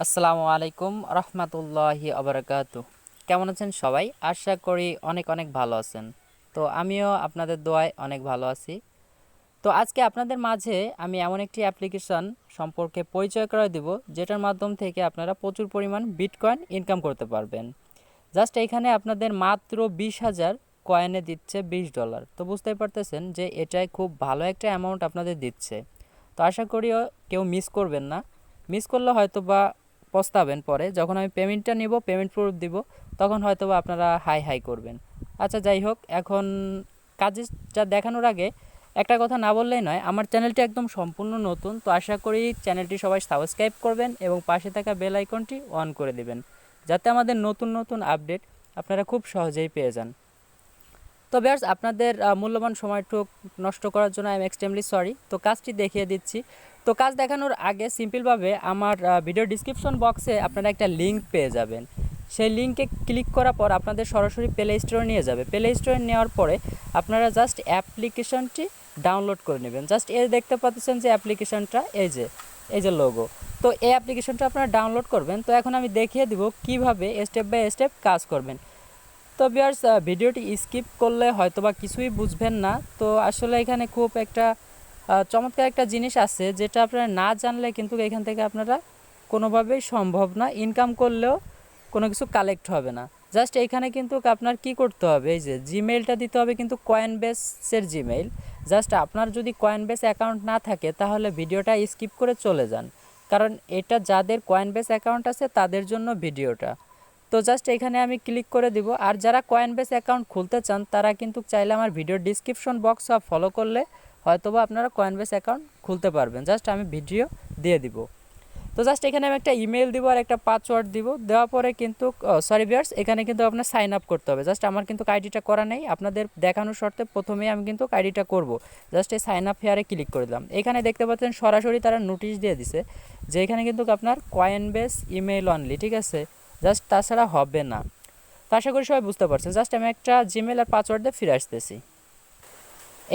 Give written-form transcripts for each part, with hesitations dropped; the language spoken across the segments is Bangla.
আসসালামু আলাইকুম রহমতুল্লাহি আবরাকাতু। কেমন আছেন সবাই? আশা করি অনেক অনেক ভালো আছেন। তো আমিও আপনাদের দোয়ায় অনেক ভালো আছি। তো আজকে আপনাদের মাঝে আমি এমন একটি অ্যাপ্লিকেশন সম্পর্কে পরিচয় করে দিব, যেটার মাধ্যম থেকে আপনারা প্রচুর পরিমাণ বিটকয়েন ইনকাম করতে পারবেন। জাস্ট এখানে আপনাদের মাত্র 20,000 কয়েনে দিচ্ছে $20। তো বুঝতেই পারতেছেন যে এটাই খুব ভালো একটা অ্যামাউন্ট আপনাদের দিচ্ছে। তো আশা করিও কেউ মিস করবেন না। মিস করলে হয়তো বা পস্তাবেন পরে, যখন আমি পেমেন্টটা নিব, পেমেন্ট প্রুফ দিব, তখন হয়তো বা আপনারা হাই হাই করবেন। আচ্ছা, যাই হোক, এখন কাজে যা দেখানোর আগে একটা কথা না বললেই নয়, আমার চ্যানেলটি একদম সম্পূর্ণ নতুন। তো আশা করি চ্যানেলটি সবাই সাবস্ক্রাইব করবেন এবং পাশে থাকা বেল আইকনটি অন করে দেবেন, যাতে আমাদের নতুন নতুন আপডেট আপনারা খুব সহজেই পেয়ে যান। তো ভিউয়ার্স, আপনাদের মূল্যবান সময়টুক নষ্ট করার জন্য আই এম এক্সট্রিমলি সরি। তো কাজটি দেখিয়ে দিচ্ছি। তো কাজ দেখানোর আগে সিম্পলভাবে আমার ভিডিও ডিসক্রিপশন বক্সে আপনারা একটা লিঙ্ক পেয়ে যাবেন। সেই লিঙ্কে ক্লিক করার পর আপনাদের সরাসরি প্লে স্টোরে নিয়ে যাবে। প্লে স্টোরে নেওয়ার পরে আপনারা জাস্ট অ্যাপ্লিকেশনটি ডাউনলোড করে নেবেন। জাস্ট এই দেখতে পাচ্ছেন যে অ্যাপ্লিকেশনটা এই যে লোগো। তো এই অ্যাপ্লিকেশনটা আপনারা ডাউনলোড করবেন। তো এখন আমি দেখিয়ে দিব কিভাবে স্টেপ বাই স্টেপ কাজ করবেন। তো ভিউয়ার্স, ভিডিওটি স্কিপ করলে হয়তোবা কিছুই বুঝবেন না। তো আসলে এখানে খুব একটা চমৎকার একটা জিনিস আছে, যেটা আপনারা না জানলে কিন্তু এখান থেকে আপনারা কোনোভাবেই সম্ভব না, ইনকাম করলেও কোনো কিছু কালেক্ট হবে না। জাস্ট এখানে কিন্তু আপনার কি করতে হবে, এই যে জিমেইলটা দিতে হবে, কিন্তু কয়েনবেসের জিমেইল। জাস্ট আপনার যদি কয়েনবেস অ্যাকাউন্ট না থাকে তাহলে ভিডিওটা স্কিপ করে চলে যান, কারণ এটা যাদের কয়েনবেস অ্যাকাউন্ট আছে তাদের জন্য ভিডিওটা। তো জাস্ট এখানে আমি ক্লিক করে দিব। আর যারা কয়েনবেস অ্যাকাউন্ট খুলতে চান তারা কিন্তু চাইলে আমার ভিডিওর ডিসক্রিপশন বক্স ফলো করলে হয়তোবা আপনারা কয়েনবেস অ্যাকাউন্ট খুলতে পারবেন। জাস্ট আমি ভিডিও দিয়ে দিব। তো জাস্ট এখানে আমি একটা ইমেল দিব আর একটা পাসওয়ার্ড দিব। দেওয়ার পরে কিন্তু সরি ভিউয়ার্স, এখানে কিন্তু আপনার সাইন আপ করতে হবে। জাস্ট আমার কিন্তু আইডিটা করা নেই, আপনাদের দেখানোর শর্তে প্রথমেই আমি কিন্তু আইডিটা করব। জাস্ট এই সাইন আপ হেয়ারে ক্লিক করে দিলাম। এখানে দেখতে পাচ্ছেন সরাসরি তারা নোটিশ দিয়ে দিছে যে এখানে কিন্তু আপনার কয়েনবেস ইমেল অনলি, ঠিক আছে? জাস্ট তাছাড়া হবে না। তো আশা করি সবাই বুঝতে পারছেন। জাস্ট আমি একটা জিমেল আর পাসওয়ার্ড দিয়ে ফিরে আসতেছি।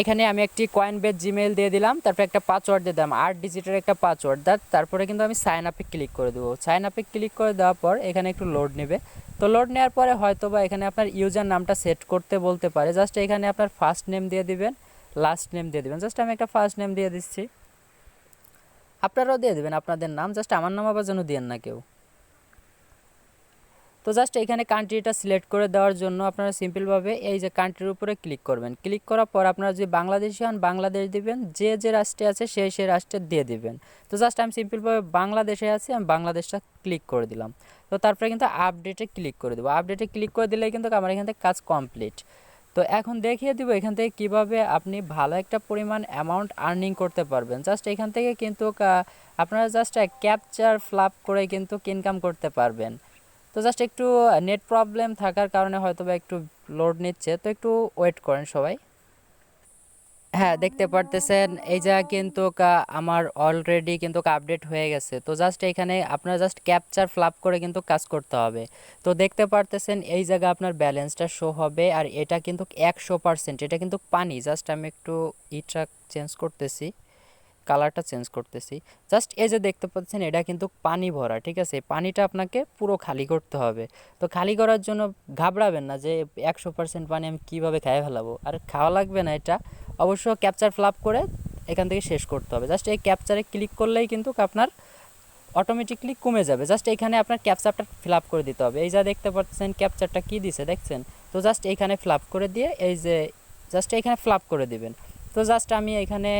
এখানে আমি একটি কয়েনবেস জিমেল দিয়ে দিলাম, তারপরে একটা পাসওয়ার্ড দিয়ে দিলাম, 8 ডিজিটের একটা পাসওয়ার্ড। তারপরে কিন্তু আমি সাইন আপে ক্লিক করে দেবো। সাইন আপে ক্লিক করে দেওয়ার পর এখানে একটু লোড নেবে। তো লোড নেওয়ার পরে হয়তো বা এখানে আপনার ইউজার নামটা সেট করতে বলতে পারে। জাস্ট এখানে আপনার ফার্স্ট নেম দিয়ে দিবেন, লাস্ট নেম দিয়ে দিবেন। জাস্ট আমি একটা ফার্স্ট নেম দিয়ে দিচ্ছি, আপনারাও দিয়ে দেবেন আপনাদের নাম। জাস্ট আমার নাম আবার যেন দিয়েন না কেউ। তো জাস্ট এখানে কান্ট্রিটা সিলেক্ট করে দেওয়ার জন্য আপনারা সিম্পলভাবে এই যে কান্ট্রির উপরে ক্লিক করবেন। ক্লিক করার পর আপনারা যদি বাংলাদেশি হন বাংলাদেশ দিবেন, যে যে রাষ্ট্রে আছে সেই রাষ্ট্রে দিয়ে দিবেন। তো জাস্ট আমি সিম্পলভাবে বাংলাদেশে আছি, আমি বাংলাদেশটা ক্লিক করে দিলাম। তো তারপরে কিন্তু আপডেটে ক্লিক করে দেবো। আপডেটে ক্লিক করে দিলেই কিন্তু আমার এখান থেকে কাজ কমপ্লিট। তো এখন দেখিয়ে দিব এখান থেকে কিভাবে আপনি ভালো একটা পরিমাণ অ্যামাউন্ট আর্নিং করতে পারবেন। জাস্ট এখান থেকে কিন্তু আপনারা জাস্ট ক্যাপচার ফ্লাপ করে কিন্তু ইনকাম করতে পারবেন। তো জাস্ট একটু নেট প্রবলেম থাকার কারণে হয়তো বা একটু লোড নিচ্ছে, তো একটু ওয়েট করেন সবাই। হ্যাঁ, দেখতে পারতেছেন এই জায়গা কিন্তু আমার অলরেডি কিন্তু আপডেট হয়ে গেছে। তো জাস্ট এখানে আপনার জাস্ট ক্যাপচার ফ্লাপ করে কিন্তু কাজ করতে হবে। তো দেখতে পারতেছেন এই জায়গা আপনার ব্যালেন্সটা শো হবে, আর এটা কিন্তু 100%, এটা কিন্তু পানি। জাস্ট আমি একটু ইটা চেঞ্জ করতেছি, কালারটা চেঞ্জ করতেছি। জাস্ট এই যে দেখতে পাচ্ছেন এটা কিন্তু পানি ভরা, ঠিক আছে? পানিটা আপনাকে পুরো খালি করতে হবে। তো খালি করার জন্য ঘাবড়াবেন না যে 100% পানি আমি কীভাবে খেয়ে ফেলাবো, আর খাওয়া লাগবে না। এটা অবশ্য ক্যাপচার ফ্লাপ করে এখান থেকে শেষ করতে হবে। জাস্ট এই ক্যাপচারে ক্লিক করলেই কিন্তু আপনার অটোমেটিকলি কমে যাবে। জাস্ট এখানে আপনার ক্যাপচারটা ফিল আপ করে দিতে হবে। এই যা দেখতে পাচ্ছেন ক্যাপচারটা কী দিছে দেখছেন? তো জাস্ট এইখানে ফিল আপ করে দিয়ে এই যে জাস্ট এইখানে ফিল আপ করে দিবেন। তো জাস্ট আমি এখানে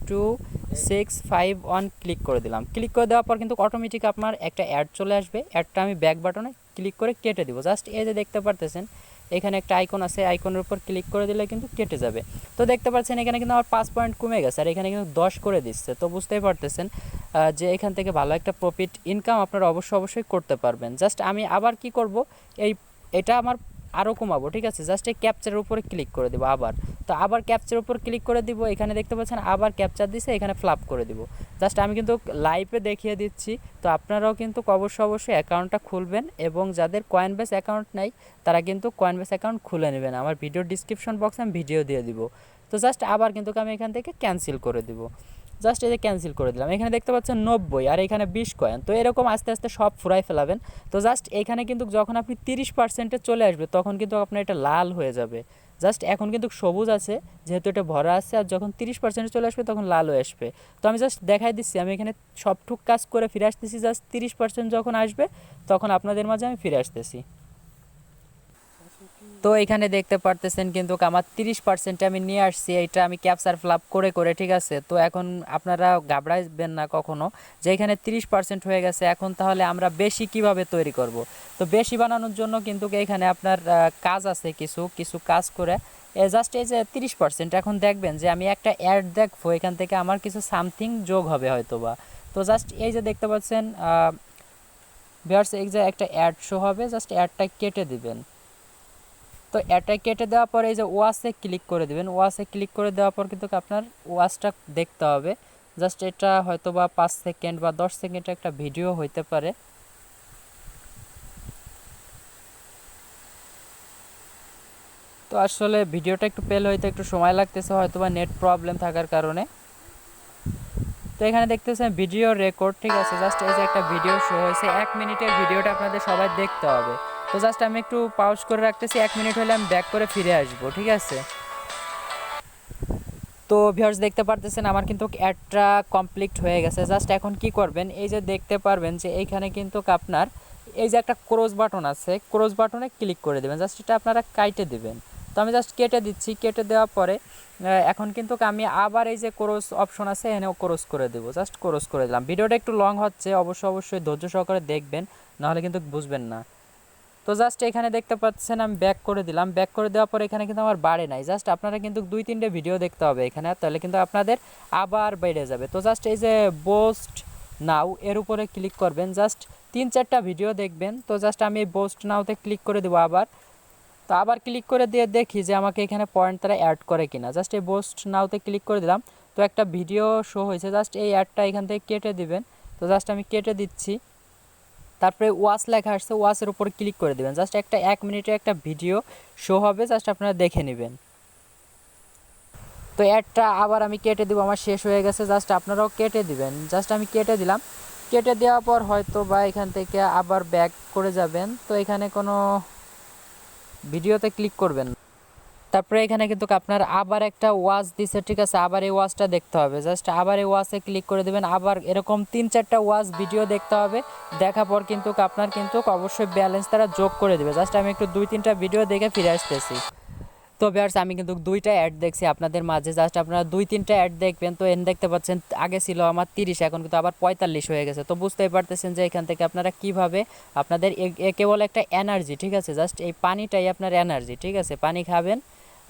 2651 ক্লিক করে দিলাম। ক্লিক করে দেওয়ার পর কিন্তু অটোমেটিক আপনার একটা অ্যাড চলে আসবে। অ্যাডটা আমি ব্যাক বাটনে ক্লিক করে কেটে দিব। জাস্ট এই যে দেখতে পারতেছেন এখানে একটা আইকন আছে, আইকনের উপর ক্লিক করে দিলে কিন্তু কেটে যাবে। তো দেখতে পাচ্ছেন এখানে কিন্তু আমার 5 পয়েন্ট কমে গেছে, আর এখানে কিন্তু 10 করে দিচ্ছে। তো বুঝতেই পারতেছেন যে এখান থেকে ভালো একটা প্রফিট ইনকাম আপনারা অবশ্যই করতে পারবেন। জাস্ট আমি আবার কি করব, এটা আমার আরও কমাবো, ঠিক আছে? জাস্ট এই ক্যাপচারের উপরে ক্লিক করে দেবো আবার। তো আবার ক্যাপচারের উপর ক্লিক করে দিব, এখানে দেখতে পাচ্ছেন আবার ক্যাপচার দিছে, এখানে ফ্লাপ করে দিব। জাস্ট আমি কিন্তু লাইভে দেখিয়ে দিচ্ছি। তো আপনারাও কিন্তু অবশ্যই অ্যাকাউন্টটা খুলবেন, এবং যাদের কয়েনবেস অ্যাকাউন্ট নাই তারা কিন্তু কয়েনবেস অ্যাকাউন্ট খুলে নেবেন। আমার ভিডিও ডিসক্রিপশন বক্সে আমি ভিডিও দিয়ে দিব। তো জাস্ট আবার কিন্তু আমি এখান থেকে ক্যান্সেল করে দিব। জাস্ট এই যে ক্যান্সেল করে দিলাম। এখানে দেখতে পাচ্ছেন 90 আর এখানে 20 কয়েন। তো এরকম আস্তে আস্তে সব ফুরাই ফেলাবেন। তো জাস্ট এখানে কিন্তু যখন আপনি 30%-এ চলে আসবে তখন কিন্তু আপনার এটা লাল হয়ে যাবে। জাস্ট এখন কিন্তু সবুজ আছে যেহেতু এটা ভরা আছে, আর যখন 30%-এ চলে আসবে তখন লাল হয়ে আসবে। তো আমি জাস্ট দেখাই দিচ্ছি, আমি এখানে সবটুক কাজ করে ফিরে আসতেছি, জাস্ট 30% যখন আসবে তখন আপনাদের মাঝে আমি ফিরে আসতেছি। তো এখানে দেখতে পারতেছেন কিন্তু আমার 30% আমি নিয়ে আসছি, এইটা আমি ক্যাপচার ফ্লাপ করে করে, ঠিক আছে। তো এখন আপনারা ঘাবড়াইবেন না কখনো যে এখানে 30% হয়ে গেছে, এখন তাহলে আমরা বেশি কিভাবে তৈরি করব। তো বেশি বানানোর জন্য কিন্তু এখানে আপনার কাজ আছে, কিছু কিছু কাজ করে জাস্ট এই যে 30%, এখন দেখবেন যে আমি একটা অ্যাড দেখবো এখান থেকে আমার কিছু সামথিং যোগ হবে হয়তো বা। তো জাস্ট এই যে দেখতে পাচ্ছেন ভিউয়ার্স, এই যে একটা অ্যাড শো হবে, জাস্ট অ্যাডটা কেটে দিবেন। তো এটা কেটে দেওয়ার পরে এই যে ওয়াসে ক্লিক করে দিবেন। ওয়াসে ক্লিক করে দেওয়ার পর কিন্তু আপনার ওয়াসটা দেখতে হবে। জাস্ট এটা হয়তো বা 5 সেকেন্ড বা 10 সেকেন্ডের একটা ভিডিও হইতে পারে। তো আসলে ভিডিওটা একটু পেলে হইতে একটু সময় লাগতেছে হয়তো বা নেট প্রবলেম থাকার কারণে। তো এখানে দেখতেছেন ভিডিও রেকর্ড, ঠিক আছে। জাস্ট এই যে একটা ভিডিও শো হয়েছে, 1 মিনিটের ভিডিওটা আপনাদের সবাই দেখতে হবে। তো জাস্ট আমি একটু পাউজ করে রাখতেছি, 1 মিনিট হলে আমি ব্যাক করে ফিরে আসবো, ঠিক আছে। তো ভিউয়ার্স দেখতে পারতেছেন আমার কিন্তু অ্যাডটা কমপ্লিট হয়ে গেছে। জাস্ট এখন কি করবেন, এই যে দেখতে পারবেন যে এইখানে কিন্তু আপনার এই যে একটা ক্রস বাটন আছে, ক্রস বাটনে ক্লিক করে দেবেন। জাস্ট এটা আপনারা কাইটে দিবেন। তো আমি জাস্ট কেটে দিচ্ছি। কেটে দেওয়ার পরে এখন কিন্তু আমি আবার এই যে ক্রস অপশন আছে এখানেও ক্রস করে দেবো। জাস্ট ক্রস করে দিলাম। ভিডিওটা একটু লং হচ্ছে, অবশ্যই ধৈর্য সহকারে দেখবেন, নাহলে কিন্তু বুঝবেন না। তো জাস্ট এখানে দেখতে পাচ্ছেন আমি ব্যাক করে দিলাম। ব্যাক করে দেওয়ার পর এখানে কিন্তু আমার বাড়ে নাই। জাস্ট আপনারা কিন্তু 2-3টে ভিডিও দেখতে হবে এখানে, তাহলে কিন্তু আপনাদের আবার বেড়ে যাবে। তো জাস্ট এই যে বোস্ট নাও এর উপরে ক্লিক করবেন, জাস্ট 3-4টা ভিডিও দেখবেন। তো জাস্ট আমি এই বোস্ট নাওতে ক্লিক করে দেবো আবার। তো আবার ক্লিক করে দিয়ে দেখি যে আমাকে এখানে পয়েন্ট তারা অ্যাড করে কিনা। জাস্ট এই বোস্ট নাওতে ক্লিক করে দিলাম। তো একটা ভিডিও শো হয়েছে, জাস্ট এই অ্যাডটা এখান থেকে কেটে দিবেন। তো জাস্ট আমি কেটে দিচ্ছি। তারপরে ওয়াচ লেখা আসছে, ওয়াচের উপর ক্লিক করে দেবেন। জাস্ট একটা 1 মিনিটের একটা ভিডিও শো হবে, জাস্ট আপনারা দেখে নেবেন। তো অ্যাডটা আবার আমি কেটে দেবো, আমার শেষ হয়ে গেছে। জাস্ট আপনারাও কেটে দিবেন। জাস্ট আমি কেটে দিলাম। কেটে দেওয়ার পর হয়তো বা এখান থেকে আবার ব্যাক করে যাবেন। তো এখানে কোনো ভিডিওতে ক্লিক করবেন। তারপরে এখানে কিন্তু আপনার আবার একটা ওয়াচ দিছে, ঠিক আছে। আবার এই ওয়াচটা দেখতে হবে। জাস্ট আবার এই ওয়াচে ক্লিক করে দেবেন। আবার এরকম 3-4টা ওয়াচ ভিডিও দেখতে হবে। দেখার পর কিন্তু আপনার কিন্তু অবশ্যই ব্যালেন্স তারা যোগ করে দেবে। জাস্ট আমি একটু 2-3টা ভিডিও দেখে ফিরে আসতেছি। তো ভিউয়ার্স আমি কিন্তু 2টা অ্যাড দেখছি আপনাদের মাঝে। জাস্ট আপনারা 2-3টা অ্যাড দেখবেন। তো এন দেখতে পাচ্ছেন আগে ছিল আমার 30, এখন কিন্তু আবার 45 হয়ে গেছে। তো বুঝতেই পারতেছেন যে এখান থেকে আপনারা কিভাবে আপনাদের কেবল একটা এনার্জি, ঠিক আছে। জাস্ট এই পানিটাই আপনার এনার্জি, ঠিক আছে। পানি খাবেন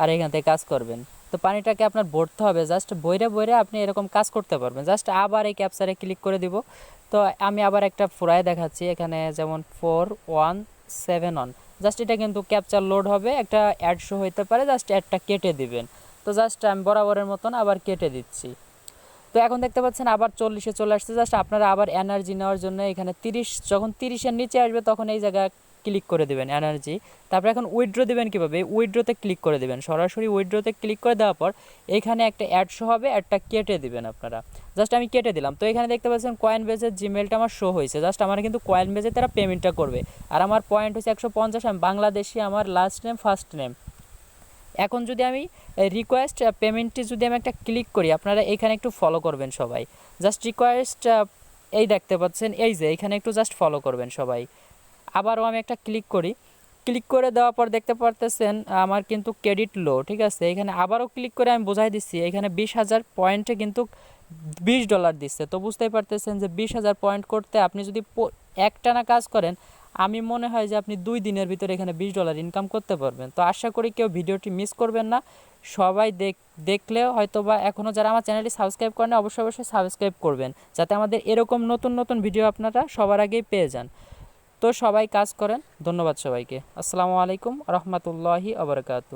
আর এখান থেকে কাজ করবেন। তো পানিটাকে আপনার ভরতে হবে, জাস্ট বইরে বইরে আপনি এরকম কাজ করতে পারবেন। জাস্ট আবার এই ক্যাপচারে ক্লিক করে দিব। তো আমি আবার একটা ফুরায় দেখাচ্ছি এখানে, যেমন 4171। জাস্ট এটা কিন্তু ক্যাপচার লোড হবে, একটা অ্যাড শো হইতে পারে, জাস্ট অ্যাডটা কেটে দিবেন। তো জাস্ট আমি বরাবরের মতন আবার কেটে দিচ্ছি। তো এখন দেখতে পাচ্ছেন আবার 40-এ চলে আসছে। জাস্ট আপনারা আবার এনার্জি নেওয়ার জন্য এখানে 30, যখন 30-এর নিচে আসবে তখন এই জায়গায় ক্লিক করে দেবেন এনার্জি। তারপরে এখন উইথড্র দেবেন কীভাবে, উইথড্রতে ক্লিক করে দেবেন। সরাসরি উইথড্রতে ক্লিক করে দেওয়ার পর এখানে একটা অ্যাড শো হবে, অ্যাডটা কেটে দিবেন আপনারা। জাস্ট আমি কেটে দিলাম। তো এখানে দেখতে পাচ্ছেন কয়েন বেজের জিমেলটা আমার শো হয়েছে। জাস্ট আমার কিন্তু কয়েন বেজে তারা পেমেন্টটা করবে। আর আমার পয়েন্ট হচ্ছে 150। আমি বাংলাদেশি, আমার লাস্ট নেম ফার্স্ট নেম। এখন যদি আমি রিকোয়েস্ট পেমেন্টটি যদি আমি একটা ক্লিক করি, আপনারা এখানে একটু ফলো করবেন সবাই। জাস্ট রিকোয়েস্ট এই দেখতে পাচ্ছেন, এই যে এখানে একটু জাস্ট ফলো করবেন সবাই। আবারও আমি একটা ক্লিক করি। ক্লিক করে দেওয়ার পর দেখতে পারতেছেন আমার কিন্তু ক্রেডিট লো, ঠিক আছে। এখানে আবারও ক্লিক করে আমি বোঝাই দিচ্ছি, এখানে 20,000 পয়েন্টে কিন্তু $20 দিচ্ছে। তো বুঝতেই পারতেছেন যে 20,000 পয়েন্ট করতে আপনি যদি একটানা কাজ করেন, আমি মনে হয় যে আপনি 2 দিনের ভিতরে এখানে $20 ইনকাম করতে পারবেন। তো আশা করি কেউ ভিডিওটি মিস করবেন না। সবাই দেখলেও হয়তো বা এখনও যারা আমার চ্যানেলটি সাবস্ক্রাইব করেন অবশ্যই সাবস্ক্রাইব করবেন, যাতে আমাদের এরকম নতুন নতুন ভিডিও আপনারা সবার আগেই পেয়ে যান। তো সবাই কাজ করেন। ধন্যবাদ সবাইকে। আসসালামু আলাইকুম রহমতুল্লাহি আবরকাতু।